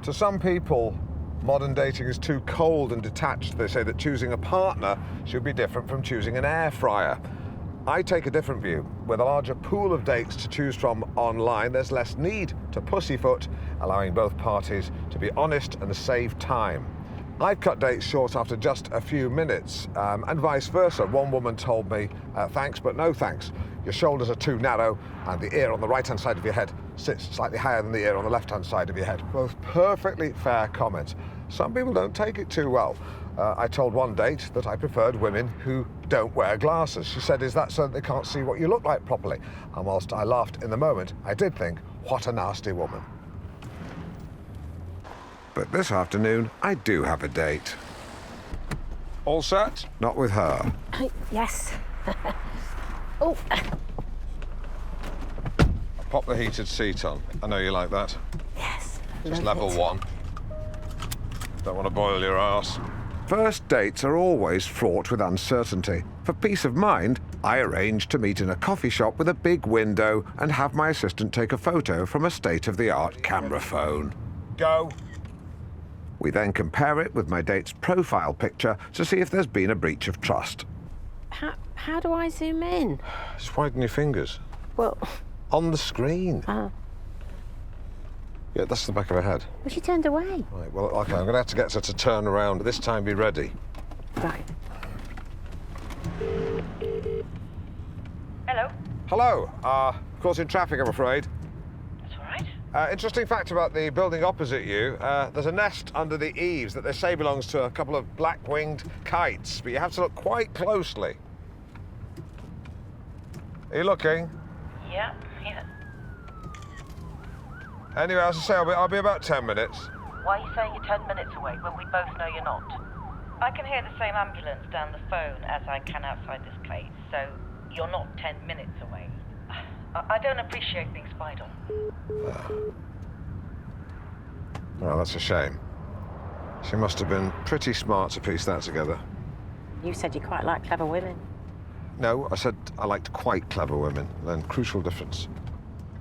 To some people, modern dating is too cold and detached. They say that choosing a partner should be different from choosing an air fryer. I take a different view. With a larger pool of dates to choose from online, there's less need to pussyfoot, allowing both parties to be honest and save time. I've cut dates short after just a few minutes, and vice versa. One woman told me, thanks, but no thanks. Your shoulders are too narrow, and the ear on the right-hand side of your head sits slightly higher than the ear on the left-hand side of your head. Both perfectly fair comments. Some people don't take it too well. I told one date that I preferred women who don't wear glasses. She said, is that so that they can't see what you look like properly? And whilst I laughed in the moment, I did think, what a nasty woman. But this afternoon, I do have a date. All set? Not with her. Yes. Oh. Pop the heated seat on. I know you like that. Yes. Just level one. Don't want to boil your ass. First dates are always fraught with uncertainty. For peace of mind, I arranged to meet in a coffee shop with a big window and have my assistant take a photo from a state-of-the-art camera phone. Go. We then compare it with my date's profile picture to see if there's been a breach of trust. How do I zoom in? Just widen your fingers. Well... On the screen. Oh. Yeah, that's the back of her head. Well, she turned away. Right, well, OK, I'm going to have to get her to turn around. This time, be ready. Right. Hello? Hello. Caught in traffic, I'm afraid. That's all right. Interesting fact about the building opposite you. There's a nest under the eaves that they say belongs to a couple of black-winged kites, but you have to look quite closely. Are you looking? Yeah. Anyway, as I say, I'll be about 10 minutes. Why are you saying you're 10 minutes away when we both know you're not? I can hear the same ambulance down the phone as I can outside this place, so you're not 10 minutes away. I don't appreciate being spied on. Well, that's a shame. She must have been pretty smart to piece that together. You said you quite like clever women. No, I said I liked quite clever women. Then crucial difference.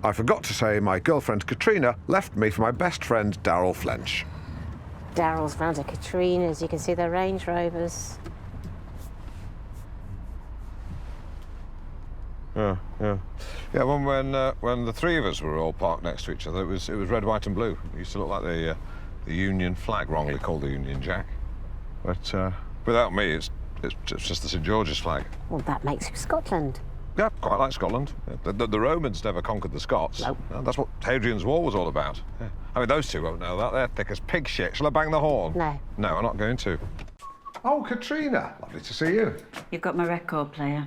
I forgot to say my girlfriend Katrina left me for my best friend Darryl Flench. Daryl's round at Katrina's. You can see their Range Rovers. Yeah. When the three of us were all parked next to each other, it was red, white, and blue. It used to look like the Union flag, wrongly called the Union Jack. But without me, it's just the St George's flag. Well, that makes you Scotland. Yeah, quite like Scotland. The Romans never conquered the Scots. Nope. That's what Hadrian's War was all about. Yeah. I mean, those two won't know that. They're thick as pig shit. Shall I bang the horn? No. No, I'm not going to. Oh, Katrina. Lovely to see you. You've got my record player.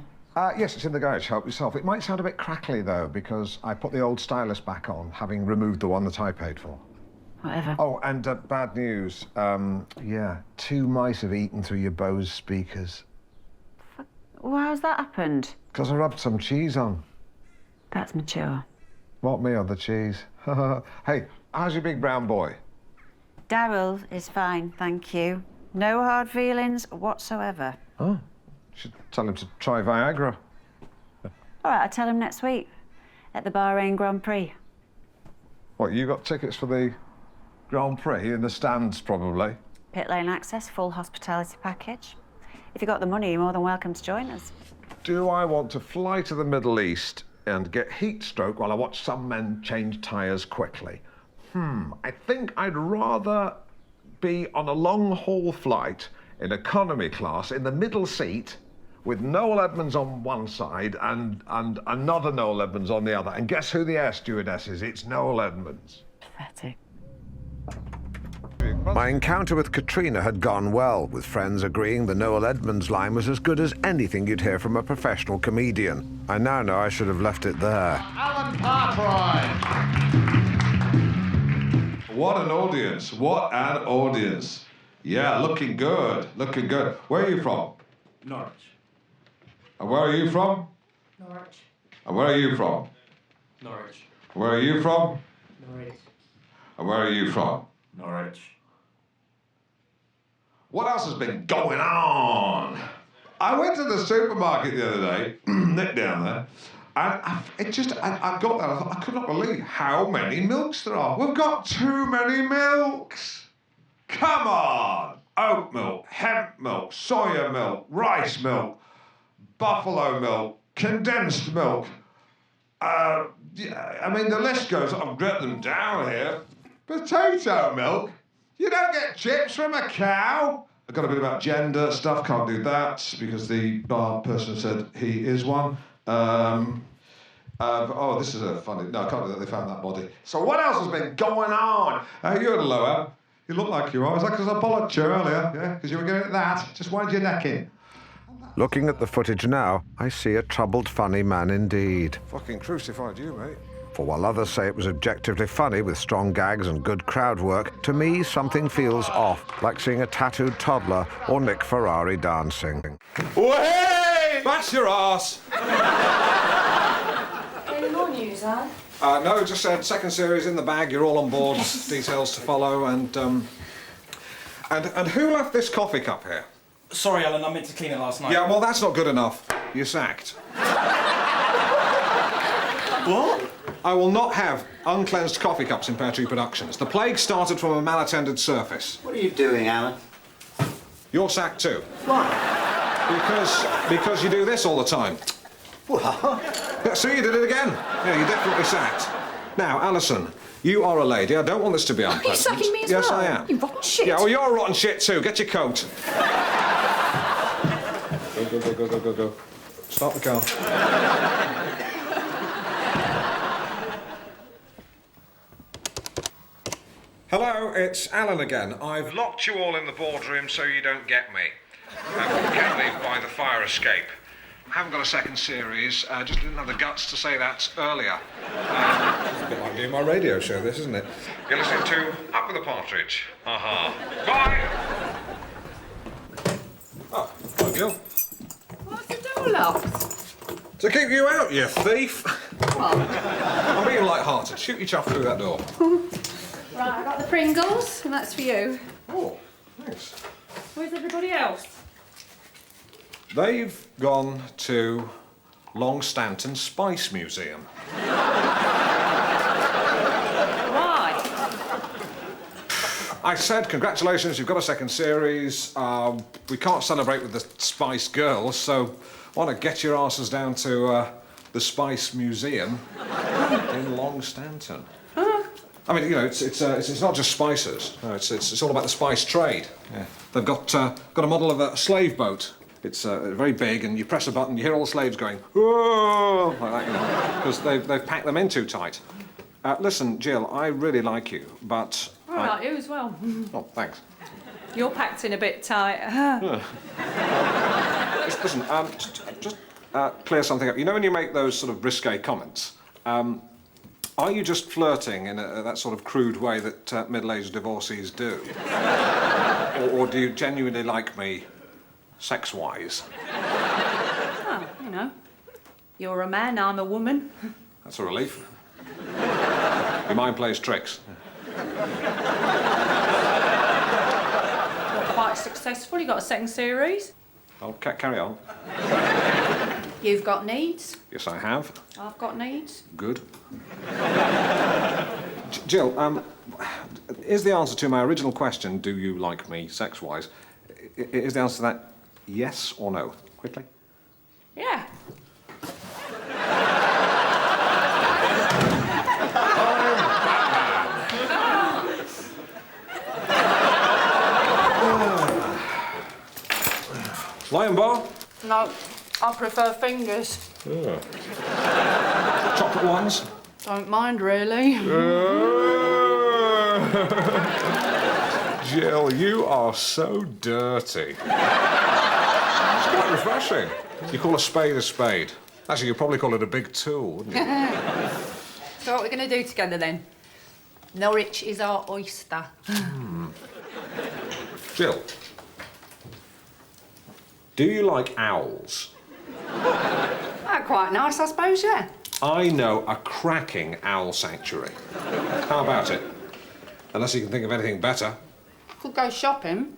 Yes, it's in the garage. Help yourself. It might sound a bit crackly, though, because I put the old stylus back on, having removed the one that I paid for. Whatever. Oh, and bad news. Yeah, 2 mice have eaten through your Bose speakers. Well, how's that happened? Because I rubbed some cheese on. That's mature. What, me or the cheese? Hey, how's your big brown boy? Daryl is fine, thank you. No hard feelings whatsoever. Oh, should tell him to try Viagra. All right, I'll tell him next week at the Bahrain Grand Prix. What, you got tickets for the Grand Prix in the stands, probably? Pit lane access, full hospitality package. If you've got the money, you're more than welcome to join us. Do I want to fly to the Middle East and get heat stroke while I watch some men change tyres quickly? I think I'd rather be on a long-haul flight in economy class in the middle seat with Noel Edmonds on one side and another Noel Edmonds on the other. And guess who the air stewardess is? It's Noel Edmonds. Pathetic. My encounter with Katrina had gone well, with friends agreeing the Noel Edmonds line was as good as anything you'd hear from a professional comedian. I now know I should have left it there. Alan Partridge! What an audience, what an audience. Yeah, looking good, looking good. Where are you from? Norwich. And where are you from? Norwich. And where are you from? Norwich. Where are you from? Norwich. And where are you from? Norwich. What else has been going on? I went to the supermarket the other day, Nick down there, And I've got that. I could not believe how many milks there are. We've got too many milks. Come on. Oat milk, hemp milk, soya milk, rice milk, buffalo milk, condensed milk. Yeah, I mean, the list goes, I've written them down here. Potato milk? You don't get chips from a cow? I've got a bit about gender stuff, can't do that, because the bar person said he is one. Oh, this is a funny... No, I can't do that, they found that body. So what else has been going on? You're at a lower. You look like you are. Was that because I bollocked you earlier? Yeah, because you were going at that. Just wind your neck in. Looking at the footage now, I see a troubled, funny man indeed. Fucking crucified you, mate. For while others say it was objectively funny with strong gags and good crowd work, to me something feels off, like seeing a tattooed toddler or Nick Ferrari dancing. Hey! That's your arse! Any more news, Anne? No, just said second series in the bag, you're all on board, details to follow, and who left this coffee cup here? Sorry, Alan, I meant to clean it last night. Yeah, well, that's not good enough. You're sacked. What? I will not have uncleansed coffee cups in Partridge Productions. The plague started from a mal-attended surface. What are you doing, Alan? You're sacked too. Why? Because you do this all the time. What? Yeah, see, you did it again. Yeah, you're definitely sacked. Now, Alison, you are a lady. I don't want this to be unpleasant. Are you sacking me as yes, well? Yes, I am. You rotten shit. Yeah, well, you're rotten shit too. Get your coat. Go. Start the car. Hello, it's Alan again. I've locked you all in the boardroom so you don't get me. You can't leave by the fire escape. I haven't got a second series, just didn't have the guts to say that earlier. It's a bit like doing my radio show, this, isn't it? You're listening to Up with the Partridge. Bye! Oh, hello, Gil. What's the door locked? To keep you out, you thief! What? I'm being light-hearted. Shoot your chuff through that door. Right, I got the Pringles, and that's for you. Oh, thanks. Where's everybody else? They've gone to Longstanton Spice Museum. Why? I said, congratulations, you've got a second series. We can't celebrate with the Spice Girls, so why not get your asses down to the Spice Museum in Longstanton? I mean, you know, it's not just spices. No, it's all about the spice trade. Yeah. They've got a model of a slave boat. It's very big, and you press a button, you hear all the slaves going, whoa, like that, you know, because they've packed them in too tight. Listen, Jill, I really like you, but... I like you as well. Oh, thanks. You're packed in a bit tight. Listen, just clear something up. You know when you make those sort of risque comments, are you just flirting in that sort of crude way that middle-aged divorcees do? or do you genuinely like me, sex-wise? Well, you know, you're a man, I'm a woman. That's a relief. Your mind plays tricks. You're quite successful, you got a second series. Oh, carry on. You've got needs. Yes, I have. I've got needs. Good. Jill, is the answer to my original question, do you like me sex-wise, is the answer to that yes or no? Quickly. Yeah. Lion bar? No, I prefer fingers. Yeah. Chocolate ones? Don't mind, really. Jill, you are so dirty. It's quite refreshing. You call a spade. Actually, you'd probably call it a big tool, wouldn't you? So what we're going to do together then? Norwich is our oyster. Jill, do you like owls? That's quite nice, I suppose, yeah. I know a cracking owl sanctuary. How about it? Unless you can think of anything better. Could go shopping.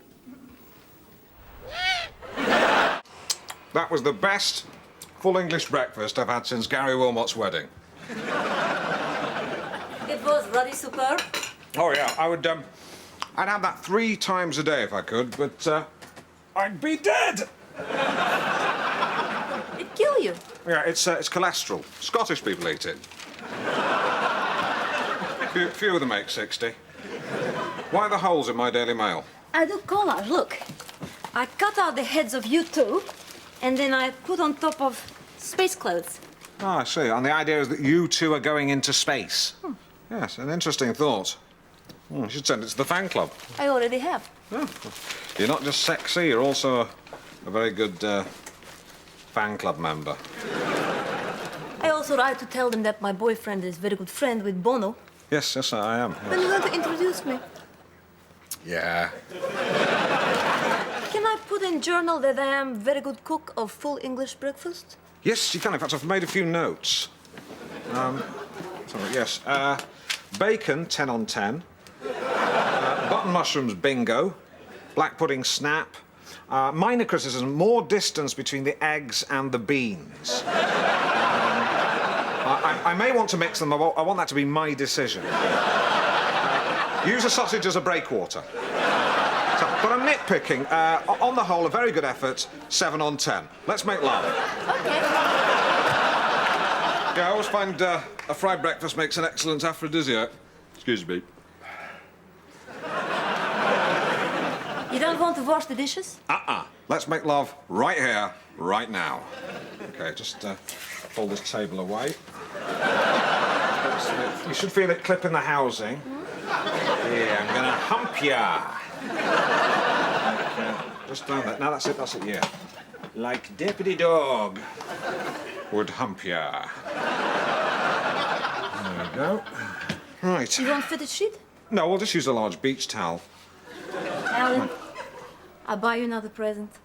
That was the best full English breakfast I've had since Gary Wilmot's wedding. It was really superb. Oh, yeah, I'd have that 3 times a day if I could, but, I'd be dead! It kill you. Yeah, it's cholesterol. Scottish people eat it. Few of them make 60. Why are the holes in my Daily Mail? I do collage, look. I cut out the heads of you two, and then I put on top of space clothes. Oh, I see. And the idea is that you two are going into space. Yes, an interesting thought. You should send it to the fan club. I already have. Oh. You're not just sexy, you're also a very good fan club member. I also write to tell them that my boyfriend is very good friend with Bono. Yes, I am. When you want to introduce me? Yeah. Can I put in journal that I am very good cook of full English breakfast? Yes, you can. In fact, I've made a few notes. Yes. Bacon, 10 on 10. Button mushrooms, bingo. Black pudding, snap. Minor criticism, more distance between the eggs and the beans. I may want to mix them. I want that to be my decision. Use a sausage as a breakwater. But I'm nitpicking. On the whole, a very good effort, 7 on 10. Let's make love. Okay. Yeah, I always find a fried breakfast makes an excellent aphrodisiac. Excuse me. You don't want to wash the dishes? Let's make love right here, right now. Okay, just pull this table away. You should feel it clipping the housing. Yeah, I'm gonna hump ya. Okay, just down that. Now that's it, yeah. Like Deputy Dog would hump ya. There we go. Right. You want fitted sheet? No, we'll just use a large beach towel. Alan, I'll buy you another present.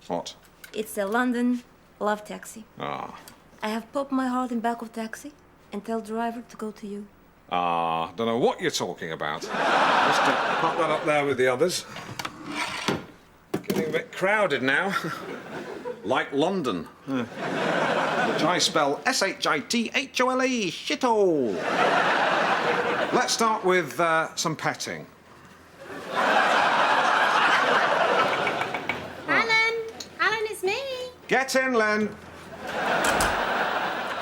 What? It's a London love taxi. Ah. I have popped my heart in back of taxi and tell driver to go to you. Don't know what you're talking about. Just pop that up there with the others. Getting a bit crowded now. Like London. Which I spell S-H-I-T-H-O-L-E, shithole. Let's start with some petting. Alan, it's me. Get in, Len.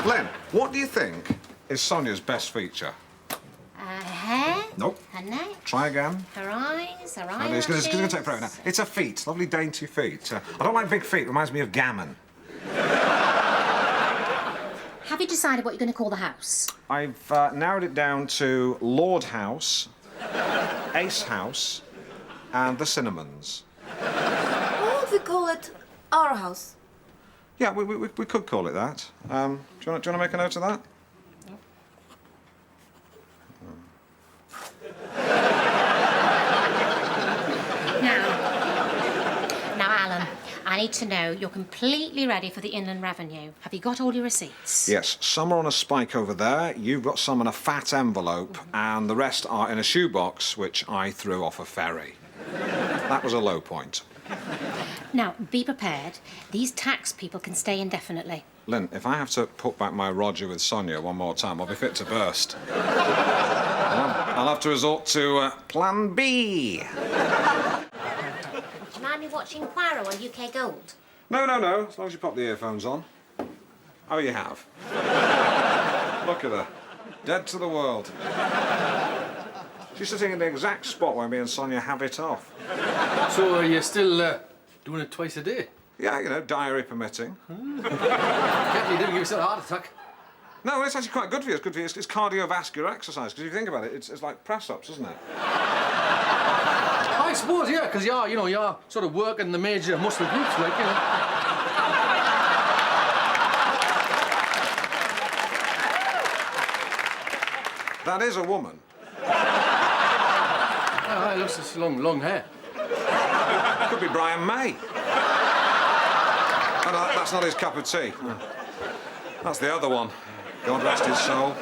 Len, what do you think is Sonia's best feature? Her hair. Nope. Her neck. Try again. Her eyes. Her Oh, no, it's going to eyelashes. take forever now. It's her feet, lovely dainty feet. I don't like big feet, reminds me of gammon. Have you decided what you're going to call the house? I've narrowed it down to Lord House, Ace House, and the Cinnamons. Why don't we call it our house? Yeah, we could call it that. Do you want to make a note of that? Now, Alan, I need to know you're completely ready for the Inland Revenue. Have you got all your receipts? Yes, some are on a spike over there, you've got some in a fat envelope, and the rest are in a shoebox, which I threw off a ferry. That was a low point. Now, be prepared. These tax people can stay indefinitely. Lynn, if I have to put back my Roger with Sonia one more time, I'll be fit to burst. I'll have to resort to Plan B. Do you mind me watching Poirot on UK Gold? No, as long as you pop the earphones on. Oh, you have. Look at her. Dead to the world. She's sitting in the exact spot where me and Sonia have it off. So are you still doing it twice a day? Yeah, you know, diary permitting. Careful you didn't give yourself a heart attack. No, it's actually quite good for you. It's good for you. It's cardiovascular exercise, because if you think about it, it's like press-ups, isn't it? I suppose, yeah, because you're sort of working the major muscle groups, like, you know. That is a woman. Oh, it looks like long hair. Could be Brian May. Oh, no, that's not his cup of tea. That's the other one. God rest his soul.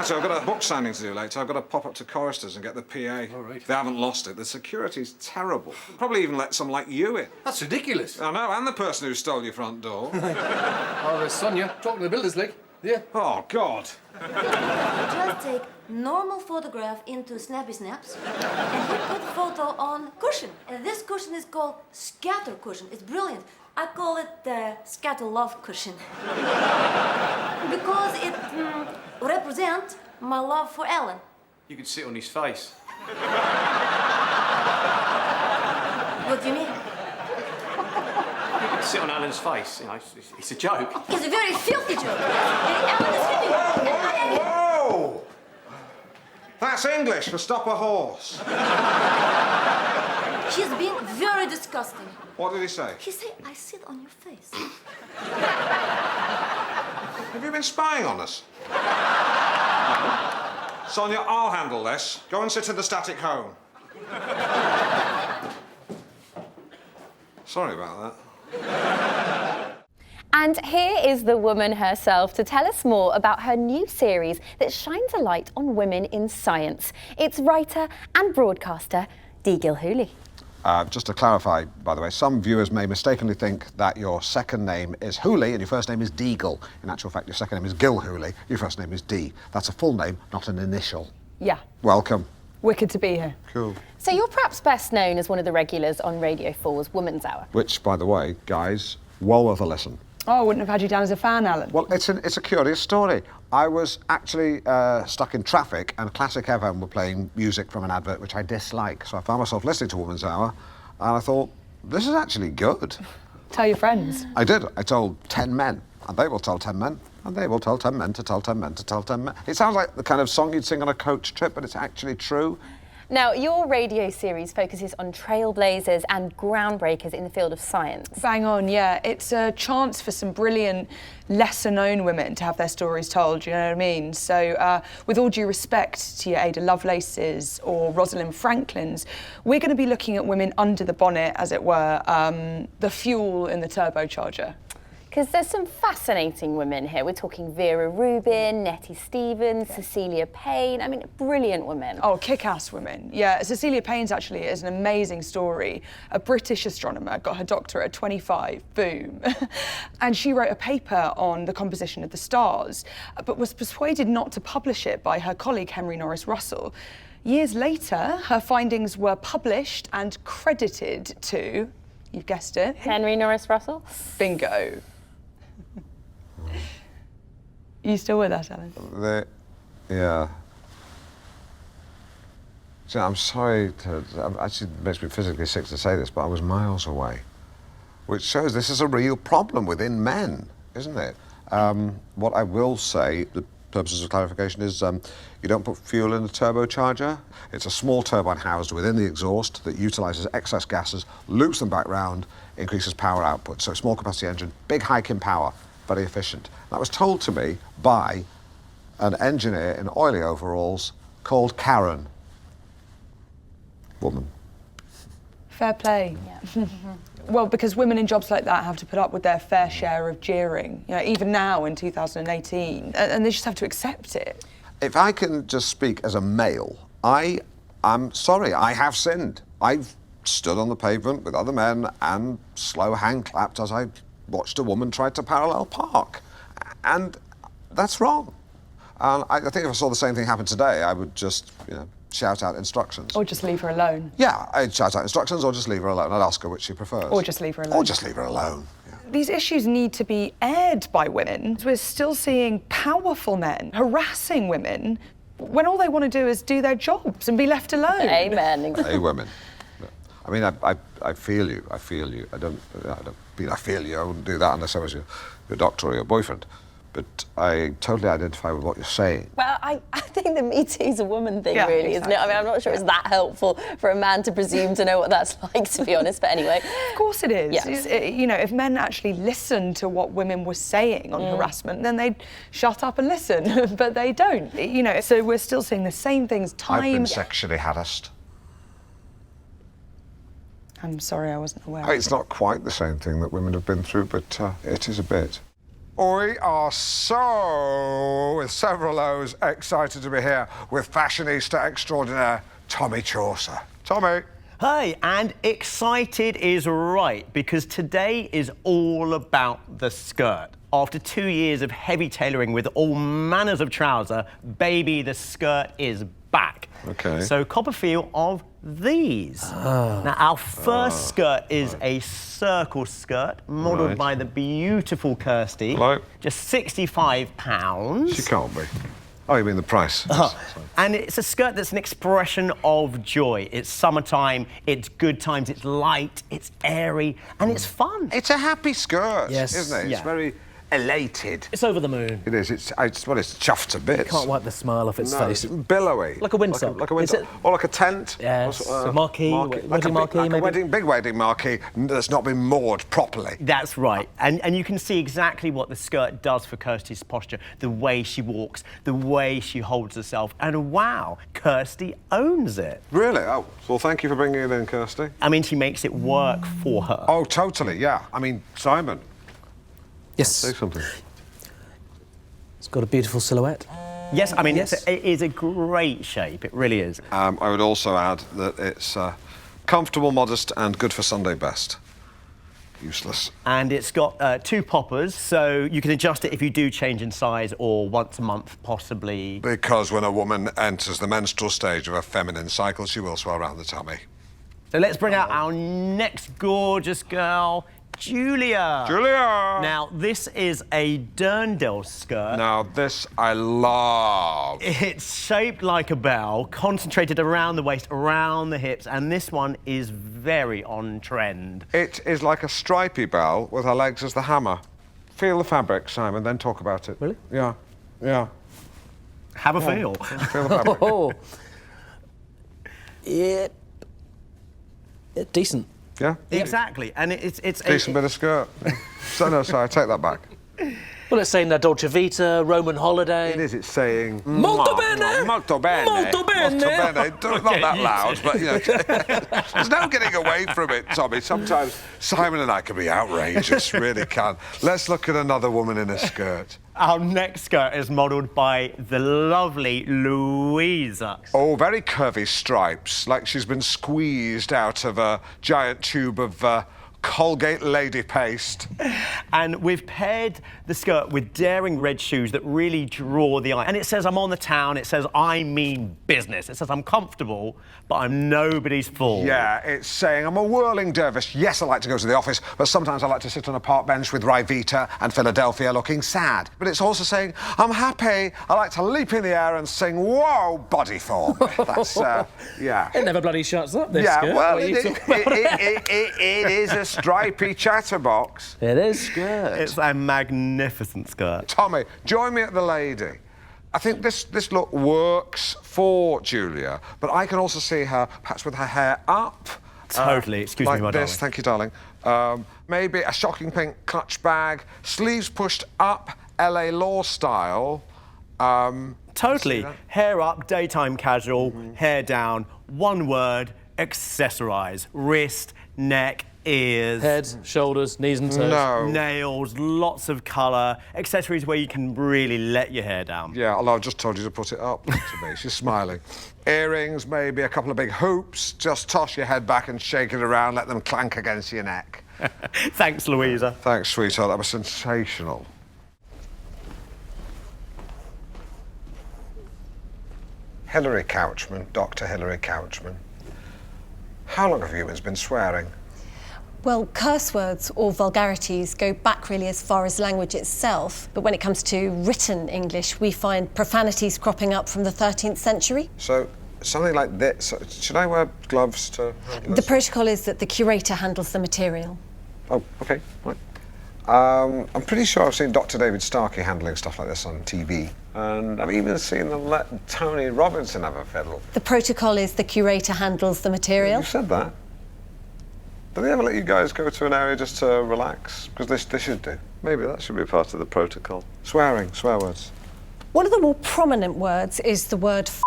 Actually, I've got a book signing to do later. I've got to pop up to Choristers and get the PA. All right. They haven't lost it. The security's terrible. Probably even let some like you in. That's ridiculous. I know, and the person who stole your front door. Oh, there's Sonia, talking to the Builders League. Yeah. Oh, God. Just take normal photograph into Snappy Snaps and he put photo on cushion. And this cushion is called scatter cushion. It's brilliant. I call it the scatter love cushion. Because it represents my love for Alan. You could sit on his face. What do you mean? You could sit on Alan's face. You know, it's a joke. It's a very filthy joke. And Alan is hitting. Whoa! That's English for stop a horse. He's being very disgusting. What did he say? He said, I sit on your face. Have you been spying on us? Sonia, I'll handle this. Go and sit in the static home. Sorry about that. And here is the woman herself to tell us more about her new series that shines a light on women in science. It's writer and broadcaster Dee Gilhooly. Just to clarify, by the way, some viewers may mistakenly think that your second name is Hooley and your first name is Deagle. In actual fact, your second name is Gilhooly, your first name is Dee. That's a full name, not an initial. Yeah. Welcome. Wicked to be here. Cool. So you're perhaps best known as one of the regulars on Radio 4's Woman's Hour. Which, by the way, guys, well worth a listen. Oh, I wouldn't have had you down as a fan, Alan. Well, it's a curious story. I was actually stuck in traffic and Classic FM were playing music from an advert which I dislike. So I found myself listening to Woman's Hour and I thought, this is actually good. Tell your friends. I did. I told 10 men and they will tell 10 men and they will tell 10 men to tell 10 men to tell 10 men. It sounds like the kind of song you'd sing on a coach trip, but it's actually true. Now, your radio series focuses on trailblazers and groundbreakers in the field of science. Bang on, yeah. It's a chance for some brilliant, lesser-known women to have their stories told, you know what I mean? So, with all due respect to your Ada Lovelaces or Rosalind Franklins, we're going to be looking at women under the bonnet, as it were, the fuel in the turbocharger. Because there's some fascinating women here. We're talking Vera Rubin, Nettie Stevens, Cecilia Payne. I mean, brilliant women. Oh, kick-ass women. Yeah, Cecilia Payne's actually is an amazing story. A British astronomer, got her doctorate at 25, boom. And she wrote a paper on the composition of the stars, but was persuaded not to publish it by her colleague Henry Norris Russell. Years later, her findings were published and credited to, you've guessed it, Henry Norris Russell? Bingo. You still with us, Alan? Yeah. See, I'm sorry to... Actually, it makes me physically sick to say this, but I was miles away. Which shows this is a real problem within men, isn't it? What I will say, the purposes of clarification, is you don't put fuel in a turbocharger. It's a small turbine housed within the exhaust that utilises excess gases, loops them back round, increases power output. So small capacity engine, big hike in power, very efficient. That was told to me by an engineer in oily overalls called Karen. Woman. Fair play. Yeah. Well, because women in jobs like that have to put up with their fair share of jeering, you know, even now in 2018, and they just have to accept it. If I can just speak as a male, I'm sorry, I have sinned. I've stood on the pavement with other men and slow hand clapped as I watched a woman try to parallel park. And that's wrong. And I think if I saw the same thing happen today, I would just, shout out instructions. Or just leave her alone. Yeah, I'd shout out instructions or just leave her alone. I'd ask her which she prefers. Or just leave her alone. Or just leave her alone. Yeah. These issues need to be aired by women. We're still seeing powerful men harassing women when all they want to do is do their jobs and be left alone. Amen. Hey, women. I mean, I feel you. I feel you. I don't mean I feel you. I wouldn't do that unless I was your doctor or your boyfriend. But I totally identify with what you're saying. Well, I think the Me Too's a woman thing, really, exactly. isn't it? I mean, I'm not sure it's that helpful for a man to presume to know what that's like, to be honest, but anyway. Of course it is. Yes. If men actually listened to what women were saying on harassment, then they'd shut up and listen, but they don't. So we're still seeing the same things time... I've been sexually harassed. I'm sorry, I wasn't aware. It's not quite the same thing that women have been through, but it is a bit. We are so, with several O's, excited to be here with fashionista extraordinaire Tommy Chaucer. Tommy. Hey, and excited is right, because today is all about the skirt. After 2 years of heavy tailoring with all manners of trouser, baby, the skirt is back. Okay. So cop a feel of these. Now, our first skirt is a circle skirt, modelled by the beautiful Kirsty. Hello. Just £65. She can't be. Oh, you mean the price? And it's a skirt that's an expression of joy. It's summertime, it's good times, it's light, it's airy, and it's fun. It's a happy skirt, Yes. isn't it? It's Yeah. very elated. It's over the moon. It is. It's chuffed to bits. Can't wipe the smile off its No, face. it's billowy. Like a windsock. Like a Is windsock. it? Or like a tent. Yes, Or, a marquee, wedding marquee, like maybe? a big wedding marquee that's not been moored properly. That's right. And you can see exactly what the skirt does for Kirsty's posture, the way she walks, the way she holds herself. And wow, Kirsty owns it. Really? Oh, well, thank you for bringing it in, Kirsty. I mean, she makes it work for her. Oh, totally, yeah. I mean, Simon. Yes. Say something. It's got a beautiful silhouette. Yes, I mean, it is a great shape. It really is. I would also add that it's comfortable, modest, and good for Sunday best. Useless. And it's got 2 poppers, so you can adjust it if you do change in size or once a month, possibly. Because when a woman enters the menstrual stage of a feminine cycle, she will swell around the tummy. So let's bring out our next gorgeous girl, Julia. Julia! Now, this is a Dirndl skirt. Now, this I love. It's shaped like a bell, concentrated around the waist, around the hips, and this one is very on trend. It is like a stripy bell with her legs as the hammer. Feel the fabric, Simon, then talk about it. Really? Yeah, yeah. Have a feel. Feel the fabric. Oh. Yeah. Decent. Yeah? Exactly, and it's Decent bit of skirt. So, no, sorry, I take that back. Well, it's saying Dolce Vita, Roman holiday. It is, it's saying... Molto bene! Molto bene! Molto bene! Molto bene! Not that loud, but, you know... There's no getting away from it, Tommy. Sometimes Simon and I can be outrageous, really can. Let's look at another woman in a skirt. Our next skirt is modelled by the lovely Louisa. Oh, very curvy stripes, like she's been squeezed out of a giant tube of Colgate lady paste. And we've paired the skirt with daring red shoes that really draw the eye. And it says, I'm on the town, it says, I mean business. It says, I'm comfortable, but I'm nobody's fool. Yeah, it's saying, I'm a whirling dervish. Yes, I like to go to the office, but sometimes I like to sit on a park bench with Ryvita and Philadelphia looking sad. But it's also saying, I'm happy, I like to leap in the air and sing, whoa, body form. That's, yeah. It never bloody shuts up, this yeah, skirt. well, What are you talking about? it is a stripy chatterbox. It is. Skirt. It's a magnificent skirt. Tommy, join me at the lady. I think this look works for Julia, but I can also see her perhaps with her hair up. Totally. Excuse like me, my this. darling. Thank you, darling. Maybe a shocking pink clutch bag, sleeves pushed up, LA Law style. Totally. Hair up, daytime casual, hair down, one word, accessorise. Wrist, neck, ears. Head, shoulders, knees and toes. No. Nails, lots of colour, accessories where you can really let your hair down. Yeah, although I've just told you to put it up to me. She's smiling. Earrings, maybe a couple of big hoops. Just toss your head back and shake it around, let them clank against your neck. Thanks, Louisa. Thanks, sweetheart. That was sensational. Hilary Couchman, Dr. Hilary Couchman. How long have humans been swearing? Well, curse words or vulgarities go back really as far as language itself. But when it comes to written English, we find profanities cropping up from the 13th century. So, something like this. Should I wear gloves to handle The this? protocol is that the curator handles the material. Oh, OK, right. I'm pretty sure I've seen Dr. David Starkey handling stuff like this on TV. And I've even seen them let Tony Robinson have a fiddle. The protocol is the curator handles the material. You said that. Do they ever let you guys go to an area just to relax? Because they should do. Maybe that should be part of the protocol. Swearing, swear words. One of the more prominent words is the word f***,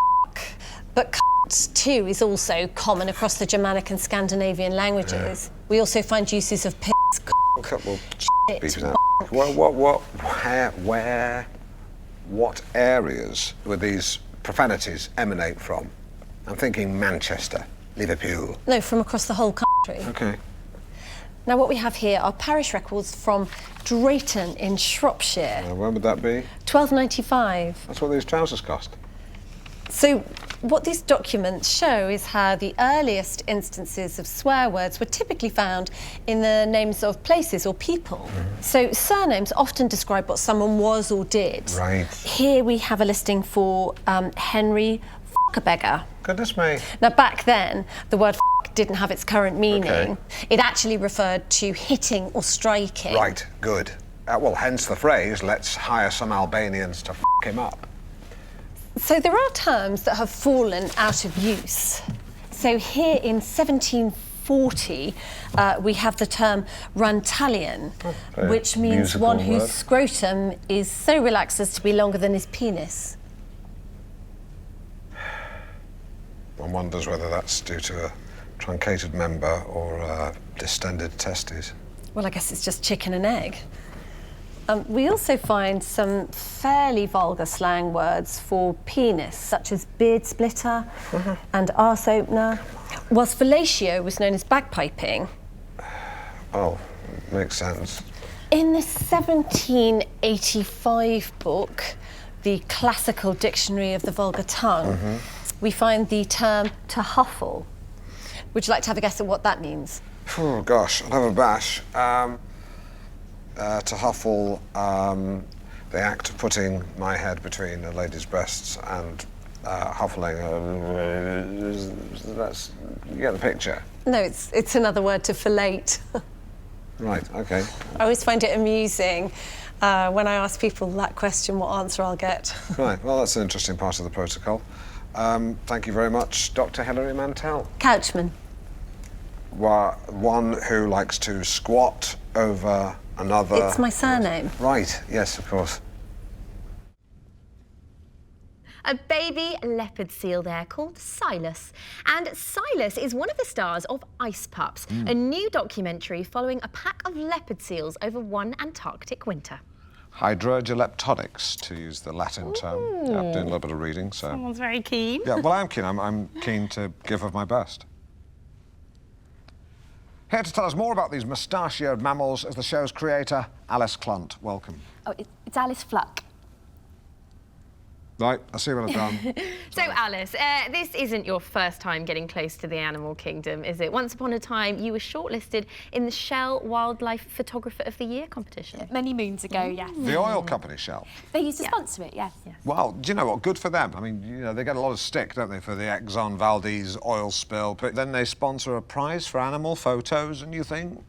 but cunt too is also common across the Germanic and Scandinavian languages. We also find uses of piss, Well, shit, beef is out. What areas would these profanities emanate from? I'm thinking Manchester, Liverpool. No, from across the whole country. Okay. Now, what we have here are parish records from Drayton in Shropshire. When would that be? 1295. That's what these trousers cost. So, what these documents show is how the earliest instances of swear words were typically found in the names of places or people. So, surnames often describe what someone was or did. Right. Here we have a listing for Henry F***a-beggar. Goodness me. Now, back then, the word f*** didn't have its current meaning. Okay. It actually referred to hitting or striking. Right, good. Well, hence the phrase, let's hire some Albanians to f*** him up. So there are terms that have fallen out of use. So here in 1740, we have the term rantallion, which means one whose scrotum is so relaxed as to be longer than his penis. One wonders whether that's due to a truncated member or distended testes. Well, I guess it's just chicken and egg. We also find some fairly vulgar slang words for penis, such as beard splitter and arse opener, whilst fellatio was known as bagpiping. Oh, makes sense. In the 1785 book, the Classical Dictionary of the Vulgar Tongue, we find the term to huffle. Would you like to have a guess at what that means? Oh, gosh, I'll have a bash. To huffle, the act of putting my head between a lady's breasts and huffling. You get the picture? No, it's another word to fellate. Right, okay. I always find it amusing when I ask people that question, what answer I'll get. Right, well, that's an interesting part of the protocol. Thank you very much, Dr. Hilary Mantell. Couchman. One who likes to squat over another... It's my surname. Right, yes, of course. A baby leopard seal there called Silas. And Silas is one of the stars of Ice Pups, a new documentary following a pack of leopard seals over one Antarctic winter. Hydrogeleptonics, to use the Latin term. Yeah, I'm doing a little bit of reading, so... Someone's very keen. Yeah, well, I'm keen. I'm keen to give of my best. Here to tell us more about these mustachioed mammals is the show's creator, Alice Clunt. Welcome. Oh, it's Alice Fluck. Right, I see what I've done. So, Alice, this isn't your first time getting close to the animal kingdom, is it? Once upon a time, you were shortlisted in the Shell Wildlife Photographer of the Year competition. Many moons ago, yes. The oil company, Shell? They used to sponsor it, yes. Well, do you know what? Good for them. I mean, you know, they get a lot of stick, don't they, for the Exxon Valdez oil spill. But then they sponsor a prize for animal photos, and you think,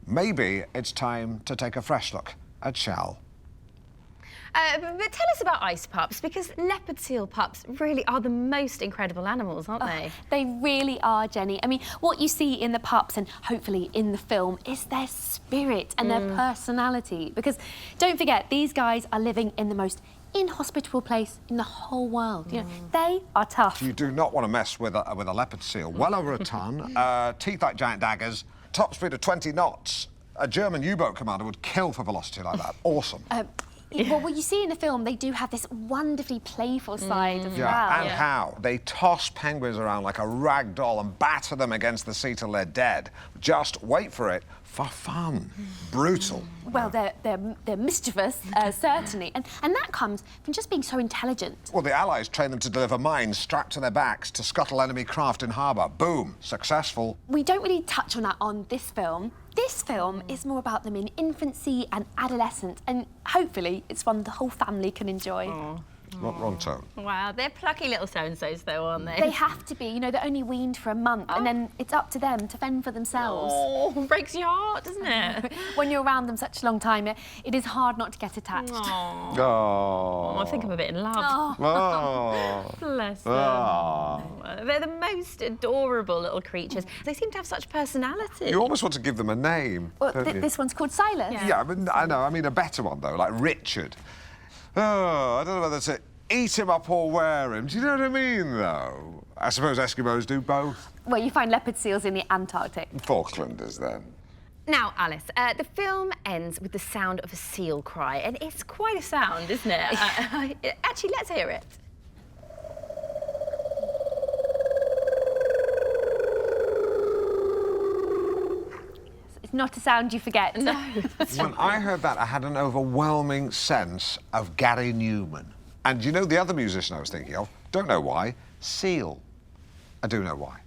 maybe it's time to take a fresh look at Shell. But tell us about ice pups, because leopard seal pups really are the most incredible animals, aren't they? They really are, Jenny. I mean, what you see in the pups and hopefully in the film is their spirit and their personality. Because don't forget, these guys are living in the most inhospitable place in the whole world. You know, they are tough. You do not want to mess with a leopard seal. Well over a ton, teeth like giant daggers, top speed of 20 knots. A German U-boat commander would kill for velocity like that. Awesome. Well, what you see in the film, they do have this wonderfully playful side as well. And how? They toss penguins around like a rag doll and batter them against the sea till they're dead. Just wait for it, for fun. Brutal. Well, they're mischievous, certainly, and that comes from just being so intelligent. Well, the Allies trained them to deliver mines strapped to their backs to scuttle enemy craft in harbour. Boom, successful. We don't really touch on that on this film. This film is more about them in infancy and adolescence, and hopefully it's one the whole family can enjoy. Wrong tone. Wow, they're plucky little so-and-sos, though, aren't they? They have to be. You know, they're only weaned for a month, and then it's up to them to fend for themselves. Oh, breaks your heart, doesn't it? When you're around them such a long time, it is hard not to get attached. Oh, I think I'm a bit in love. Bless them. They're the most adorable little creatures. They seem to have such personality. You almost want to give them a name. Well, this one's called Silas. Yeah, but I know. I mean, a better one, though, like Richard. Oh, I don't know whether to eat him up or wear him. Do you know what I mean, though? I suppose Eskimos do both. Well, you find leopard seals in the Antarctic. Falklanders, then. Now, Alice, the film ends with the sound of a seal cry, and it's quite a sound, isn't it? Actually, let's hear it. It's not a sound you forget. No. When I heard that, I had an overwhelming sense of Gary Newman. And you know the other musician I was thinking of? Don't know why. Seal. I do know why.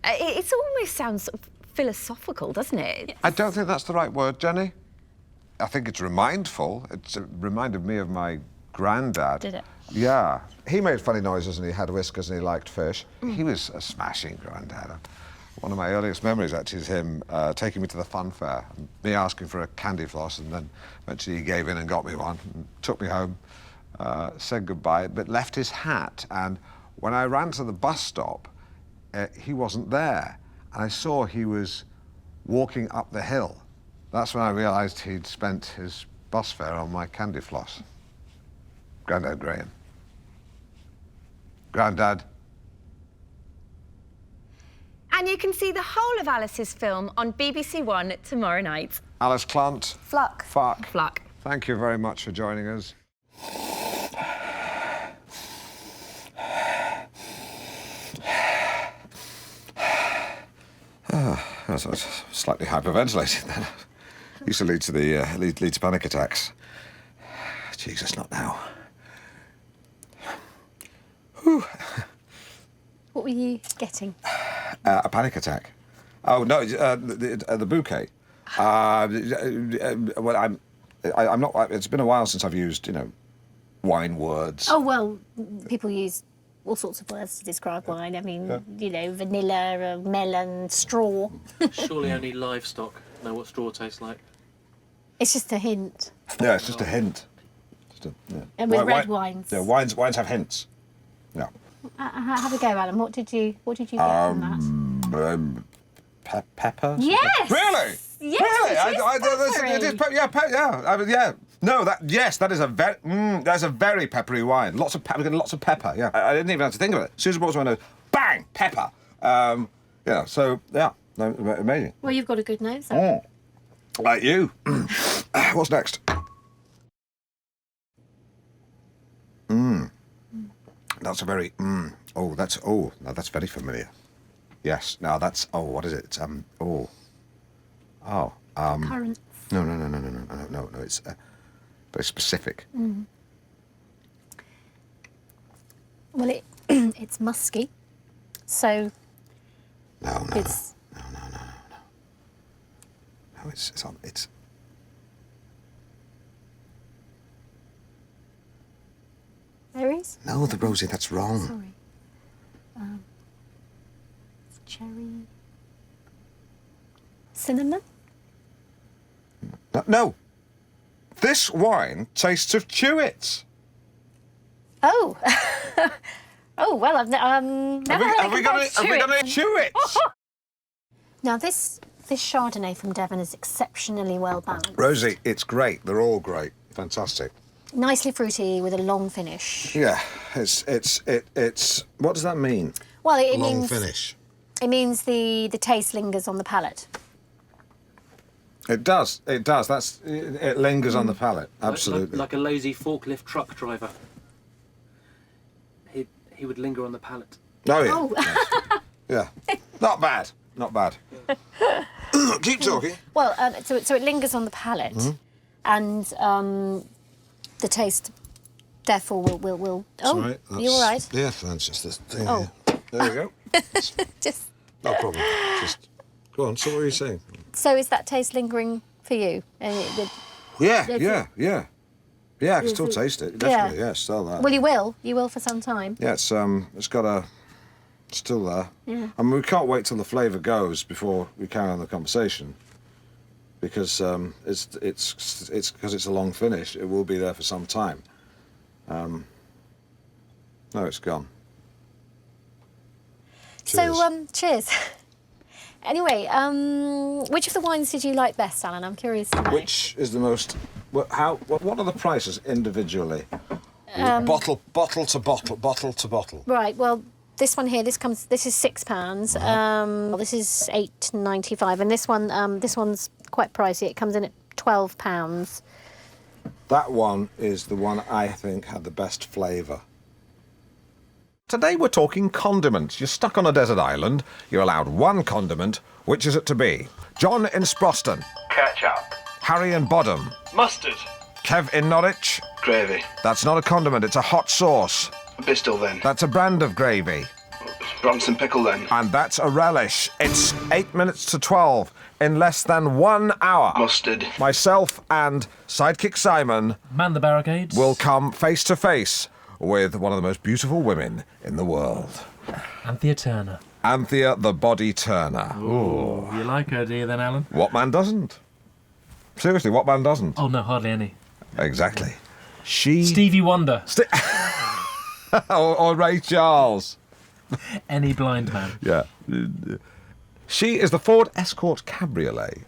It almost sounds sort of philosophical, doesn't it? I don't think that's the right word, Jenny. I think it's remindful. It reminded me of my granddad. Did it? Yeah. He made funny noises and he had whiskers and he liked fish. He was a smashing granddad. One of my earliest memories, actually, is him taking me to the fun fair, and me asking for a candy floss, and then eventually he gave in and got me one, and took me home, said goodbye, but left his hat. And when I ran to the bus stop, he wasn't there. And I saw he was walking up the hill. That's when I realised he'd spent his bus fare on my candy floss. Grandad Graham. Grandad. And you can see the whole of Alice's film on BBC One tomorrow night. Alice Clant. Fluck. Fuck. Fluck. Thank you very much for joining us. I was slightly hyperventilating then. Used to lead to lead to panic attacks. Jesus, not now. Whew. What were you getting? A panic attack. Oh no, the bouquet. Well, I'm not. It's been a while since I've used, wine words. Oh, well, people use all sorts of words to describe wine. I mean, vanilla, melon, straw. Surely only livestock know what straw tastes like. It's just a hint. Yeah, it's just a hint. And with red wines. Yeah, wines have hints. Yeah. Have a go, Alan. What did you get from that? Pepper? Yes! Really? Yes, Yeah. No, that is a very, that's a very peppery wine. Lots of pepper, lots of pepper. Yeah, I didn't even have to think of it. As soon as it was my nose, bang, pepper. Amazing. Well, you've got a good nose. Like you. What's next? That's a very, now that's very familiar. Yes, now that's, what is it? Currants. No, it's very specific. Well, it's musky, so No, it's berries. No, the Rosie, that's wrong. Sorry. It's cherry. Cinnamon. No. This wine tastes of chewits. Oh. Oh well, I've never Have we got any chewits? Now this Chardonnay from Devon is exceptionally well balanced. Rosie, it's great. They're all great. Fantastic. Nicely fruity with a long finish. Yeah, it's. What does that mean? Well, it long means finish. It means the taste lingers on the palate. It does. It does. It lingers on the palate. Absolutely. Like a lazy forklift truck driver. He would linger on the palate. Oh yeah. Oh. Yeah. Not bad. Not bad. Keep talking. Well, so it lingers on the palate, and the taste, therefore, will. Oh, right, you all right? Yeah, that's just this thing. Oh. Here. There we go. Just. No problem. Just go on. So what are you saying? So is that taste lingering for you? Yeah. I can still taste it. Definitely. Yeah, still there. Well, you will. You will for some time. Yeah, it's got a. Still there. Yeah. I mean, we can't wait till the flavour goes before we carry on the conversation, because it's because it's a long finish. It will be there for some time. No, it's gone. Cheers. So cheers. Anyway, which of the wines did you like best, Alan? I'm curious to know. Which is the most? What are the prices individually? Bottle to bottle. Right. Well, This one here, this is £6. This is £8.95, and this one's quite pricey. It comes in at £12. That one is the one I think had the best flavour. Today we're talking condiments. You're stuck on a desert island. You're allowed one condiment. Which is it to be? John in Sproston. Ketchup. Harry in Bodham. Mustard. Kev in Norwich. Gravy. That's not a condiment, it's a hot sauce. Bristol then. That's a brand of gravy. Bronson pickle then. And that's a relish. It's 8 minutes to 12 in less than 1 hour. Mustard. Myself and sidekick Simon Man the barricades. will come face to face with one of the most beautiful women in the world. Anthea Turner. Anthea the Body Turner. Ooh. You like her, do you then, Alan? What man doesn't? Seriously, what man doesn't? Oh, no, hardly any. Exactly. She... Stevie Wonder. or Ray Charles. Any blind man. Yeah. She is the Ford Escort Cabriolet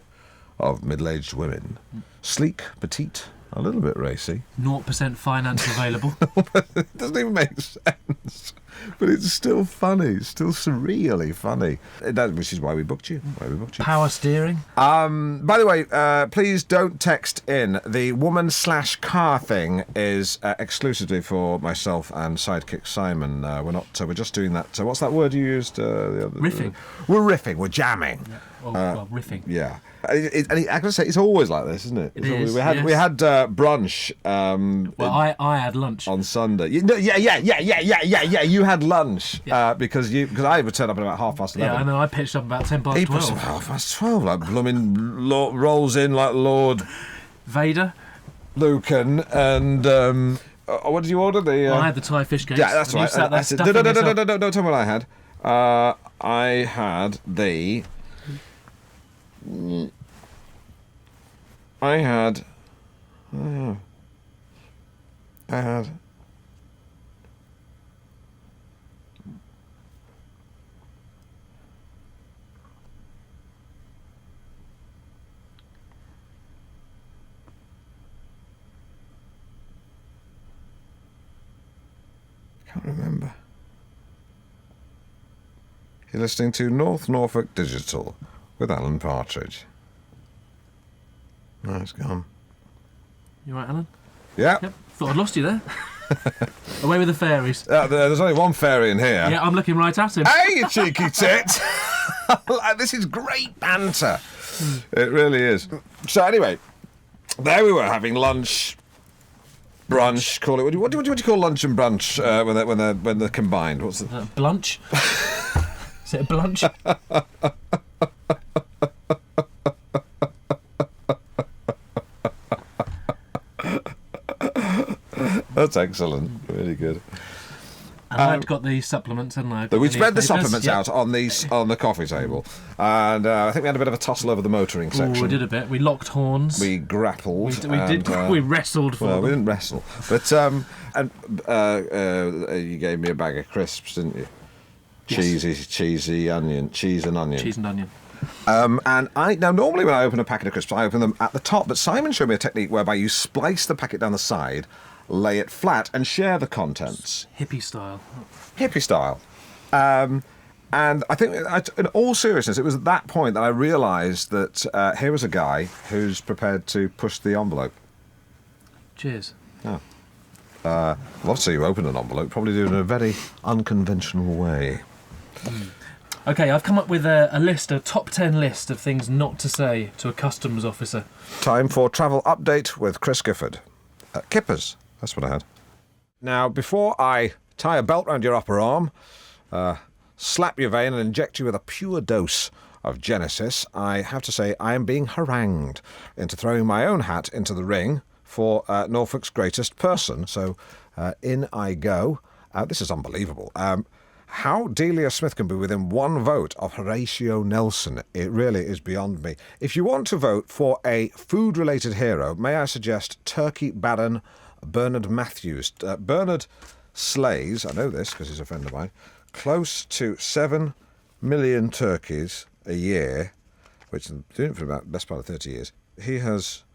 of middle-aged women. Sleek, petite, a little bit racy. 0% finance available. It doesn't even make sense. But it's still funny. It's still surreally funny. Which is why we booked you. Power steering. By the way, please don't text in. The woman/car thing is exclusively for myself and sidekick Simon. We're just doing that. What's that word you used? Riffing. We're riffing. We're jamming. Yeah. Well, riffing. Yeah. And I can say it's always like this, isn't it? It is, we had brunch. Well, I had lunch on Sunday. Yeah. You had lunch because I would turn up at about 11:30. Yeah, and then I pitched up about 12:10. He pitched up at 12:30, like blooming rolls in like Lord Vader, Lucan, and what did you order? I had the Thai fish cakes. Yeah, that's right. No, don't tell me what I had. I had the. I had. Can't remember. You're listening to North Norfolk Digital with Alan Partridge. No, it's gone. You right, Alan? Yeah. Yep. Thought I'd lost you there. Away with the fairies. There's only one fairy in here. Yeah, I'm looking right at him. Hey, you cheeky tit! This is great banter. It really is. So anyway, there we were having lunch, brunch. Call it. What do you call lunch and brunch when they're combined? What's the blunch? Is it a blunch? That's excellent. Really good. And I'd got the supplements, hadn't I? We spread the supplements out on the coffee table, and I think we had a bit of a tussle over the motoring section. We did a bit. We locked horns. We grappled. We wrestled for them. We didn't wrestle, but you gave me a bag of crisps, didn't you? Yes. Cheesy onion, cheese and onion. Cheese and onion. And now normally when I open a packet of crisps, I open them at the top, but Simon showed me a technique whereby you splice the packet down the side, lay it flat, and share the contents. Hippie style. And I think, in all seriousness, it was at that point that I realised that here was a guy who's prepared to push the envelope. Cheers. Yeah. I'd love to see you open an envelope, probably do it in a very unconventional way. OK, I've come up with a list, a top 10 list of things not to say to a customs officer. Time for travel update with Chris Gifford. Kippers, that's what I had. Now, before I tie a belt round your upper arm, slap your vein and inject you with a pure dose of Genesis, I have to say I am being harangued into throwing my own hat into the ring for Norfolk's greatest person. So in I go. This is unbelievable. How Delia Smith can be within one vote of Horatio Nelson, it really is beyond me. If you want to vote for a food-related hero, may I suggest Turkey Baron Bernard Matthews. Bernard slays, I know this because he's a friend of mine, close to 7 million turkeys a year, which is doing it for about the best part of 30 years. He has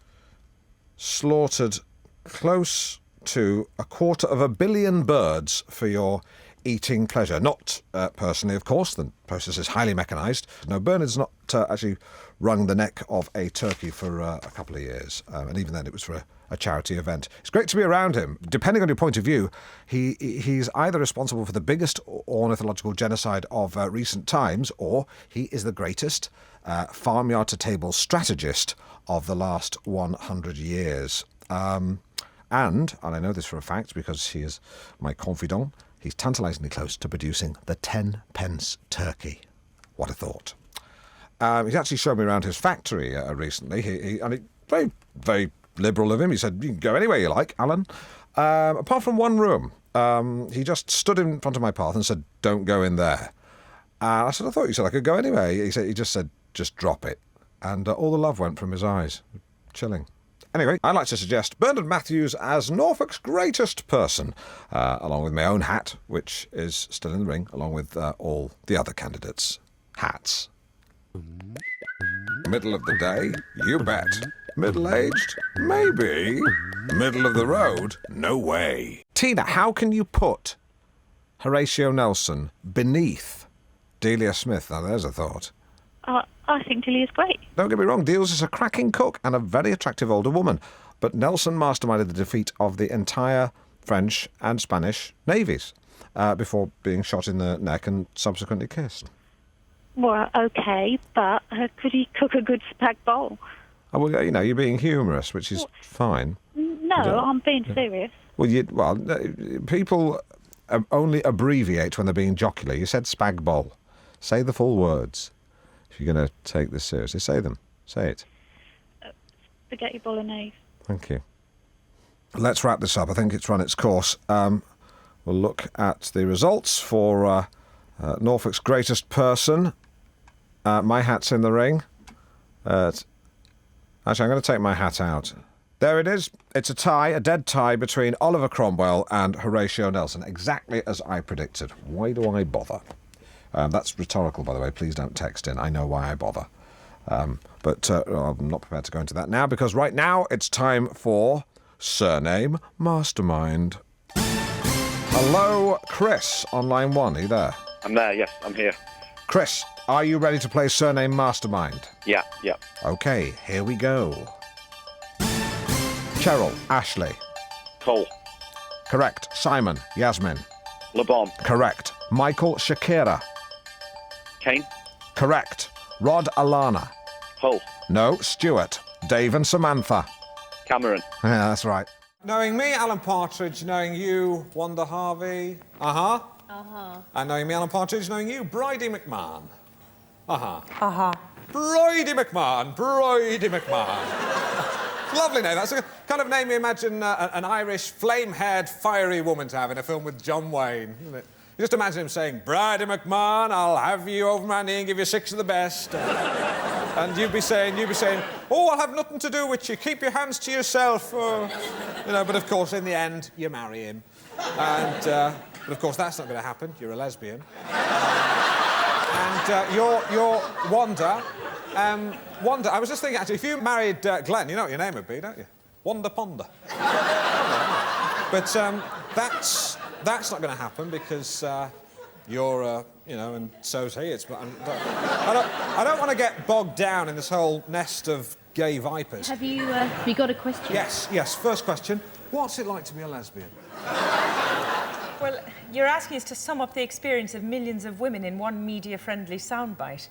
slaughtered close to 250 million birds for your eating pleasure. Not personally, of course, the process is highly mechanised. No, Bernard's not actually wrung the neck of a turkey for a couple of years, and even then it was for a charity event. It's great to be around him. Depending on your point of view, he's either responsible for the biggest ornithological genocide of recent times, or he is the greatest farmyard-to-table strategist of the last 100 years. And I know this for a fact because he is my confidant, he's tantalisingly close to producing the 10-pence turkey. What a thought. He's actually shown me around his factory recently. Very, very liberal of him. He said, you can go anywhere you like, Alan. Apart from one room. He just stood in front of my path and said, don't go in there. I said, I thought you said I could go anywhere. He just said, just drop it. And all the love went from his eyes. Chilling. Anyway, I'd like to suggest Bernard Matthews as Norfolk's greatest person, along with my own hat, which is still in the ring, along with all the other candidates' hats. Middle of the day? You bet. Middle-aged? Maybe. Middle of the road? No way. Tina, how can you put Horatio Nelson beneath Delia Smith? Now, there's a thought. I think Delia's great. Don't get me wrong, Deals is a cracking cook and a very attractive older woman. But Nelson masterminded the defeat of the entire French and Spanish navies before being shot in the neck and subsequently kissed. Well, OK, but could he cook a good spag bowl? Oh, well, you know, you're being humorous, which is fine. No, I'm being serious. Well, people only abbreviate when they're being jocular. You said spag bowl. Say the full words. If you're going to take this seriously, say them. Say it. Spaghetti bolognese. Thank you. Let's wrap this up. I think it's run its course. We'll look at the results for Norfolk's greatest person. My hat's in the ring. Actually, I'm going to take my hat out. There it is. It's a tie, a dead tie between Oliver Cromwell and Horatio Nelson, exactly as I predicted. Why do I bother? That's rhetorical, by the way. Please don't text in. I know why I bother. But I'm not prepared to go into that now, because right now it's time for Surname Mastermind. Hello, Chris, on line 1. Are you there? I'm there, yes, I'm here. Chris, are you ready to play Surname Mastermind? Yeah. OK, here we go. Cheryl, Ashley. Cole. Correct. Simon, Yasmin. Le Bon. Correct. Michael, Shakira. Kane. Correct. Rod, Alana. Hull. No, Stuart. Dave and Samantha. Cameron. Yeah, that's right. Knowing me, Alan Partridge. Knowing you, Wanda Harvey. Uh-huh. Uh-huh. And knowing me, Alan Partridge. Knowing you, Bridie McMahon. Uh-huh. Uh-huh. Bridie McMahon. Bridie McMahon. Lovely name. That's the kind of name you imagine an Irish, flame-haired, fiery woman to have in a film with John Wayne, isn't it? You just imagine him saying, Bridie McMahon, I'll have you over my knee and give you 6 of the best. And you'd be saying, oh, I'll have nothing to do with you. Keep your hands to yourself. You know, but of course, in the end, you marry him. And, but of course, that's not going to happen. You're a lesbian. And you're Wanda. Wanda, I was just thinking, actually, if you married Glenn, you know what your name would be, don't you? Wanda Ponder. But that's not going to happen because you're, you know, and so's he. I don't want to get bogged down in this whole nest of gay vipers. Have you got a question? Yes. First question. What's it like to be a lesbian? Well, you're asking us to sum up the experience of millions of women in one media-friendly soundbite.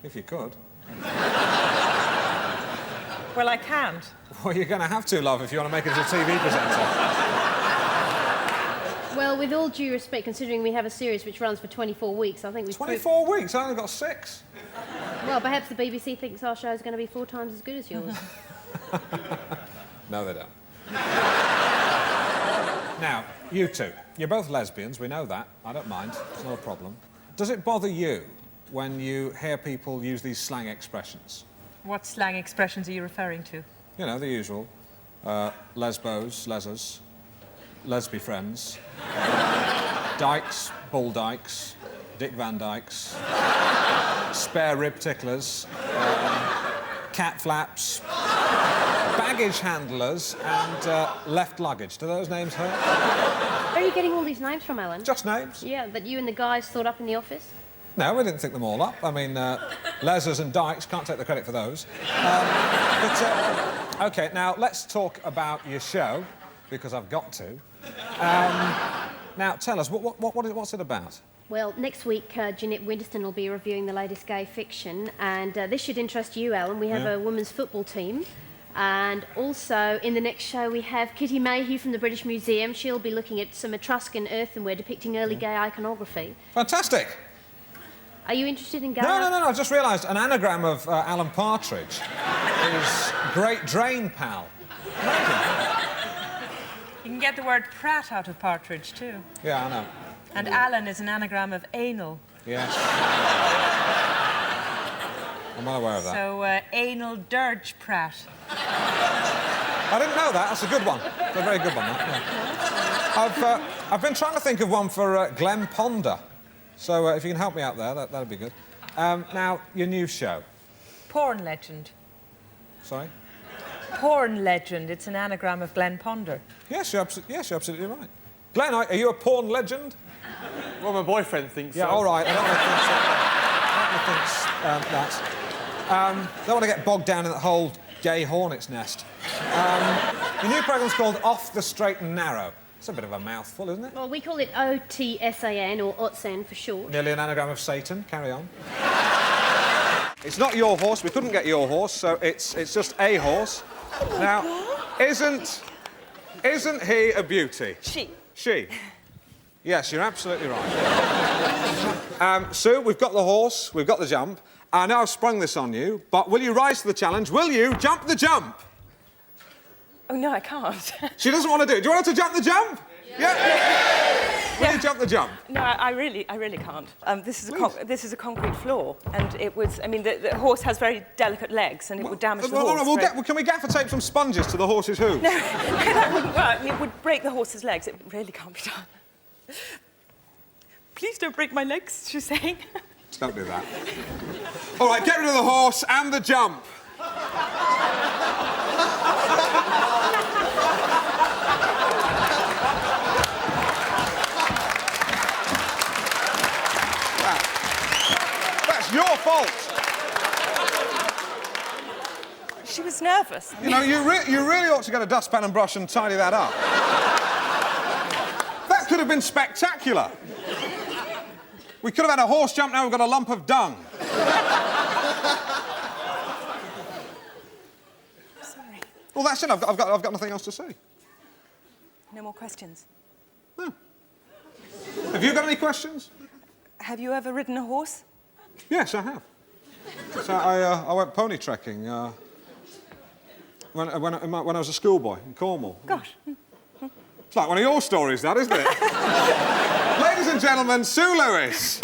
If you could. Well, I can't. Well, you're going to have to, love, if you want to make it as a TV presenter. Well, with all due respect, considering we have a series which runs for 24 weeks, I think we've... 24 weeks? I only got 6. Well, perhaps the BBC thinks our show is going to be 4 times as good as yours. No, they don't. Now, you two, you're both lesbians, we know that. I don't mind, it's not a problem. Does it bother you when you hear people use these slang expressions? What slang expressions are you referring to? You know, the usual. Lesbos, lesers, lesby friends, dykes, bull dykes, Dick Van Dykes, spare rib ticklers, cat flaps, bag baggage handlers and left luggage. Do those names hurt? Where are you getting all these names from, Alan? Just names. Yeah, that you and the guys thought up in the office? No, we didn't think them all up. I mean, Lesers and Dykes can't take the credit for those. OK, now, let's talk about your show, because I've got to. Now, tell us, what's it about? Well, next week, Jeanette Winterston will be reviewing the latest gay fiction, and this should interest you, Alan. We have a women's football team. And also, in the next show, we have Kitty Mayhew from the British Museum. She'll be looking at some Etruscan earthenware depicting early gay iconography. Fantastic. Are you interested in gay? No, I just realised an anagram of Alan Partridge is Great Drain Pal. You can get the word Pratt out of Partridge, too. Yeah, I know. And Alan is an anagram of anal. Yes. I'm well aware of that. So, anal dirge Pratt. I didn't know that. That's a good one. It's a very good one, that, yeah. I've been trying to think of one for Glenn Ponder. So if you can help me out there, that'd be good. Now, your new show. Porn legend. Sorry? Porn legend. It's an anagram of Glenn Ponder. Yes, you're absolutely right. Glenn, are you a porn legend? Well, my boyfriend thinks so. Yeah, all right. I don't want to get bogged down in that whole gay hornet's nest. Your new programme's called Off the Straight and Narrow. It's a bit of a mouthful, isn't it? Well, we call it OTSAN, or OTSAN for short. Nearly an anagram of Satan. Carry on. It's not your horse. We couldn't get your horse, so it's just a horse. Now, isn't he a beauty? She. Yes, you're absolutely right. Sue, we've got the horse, we've got the jump. I know I've sprung this on you, but will you rise to the challenge? Will you jump the jump? Oh, no, I can't. She doesn't want to do it. Do you want her to jump the jump? Yeah. Will you jump the jump? No, I really can't. This is a concrete floor, and it was. I mean, the horse has very delicate legs, and it would damage the horse. Can we gaffer tape some sponges to the horse's hooves? No, that wouldn't work. I mean, it would break the horse's legs. It really can't be done. Please don't break my legs, she's saying. Don't do that. All right, get rid of the horse and the jump. That's your fault. She was nervous. You know, you really ought to get a dustpan and brush and tidy that up. That could have been spectacular. We could have had a horse jump, now we've got a lump of dung. Sorry. Well, that's it. I've got nothing else to say. No more questions. No. Have you got any questions? Have you ever ridden a horse? Yes, I have. So I went pony trekking when I was a schoolboy in Cornwall. Gosh. It's like one of your stories, that, isn't it? Ladies and gentlemen, Sue Lewis.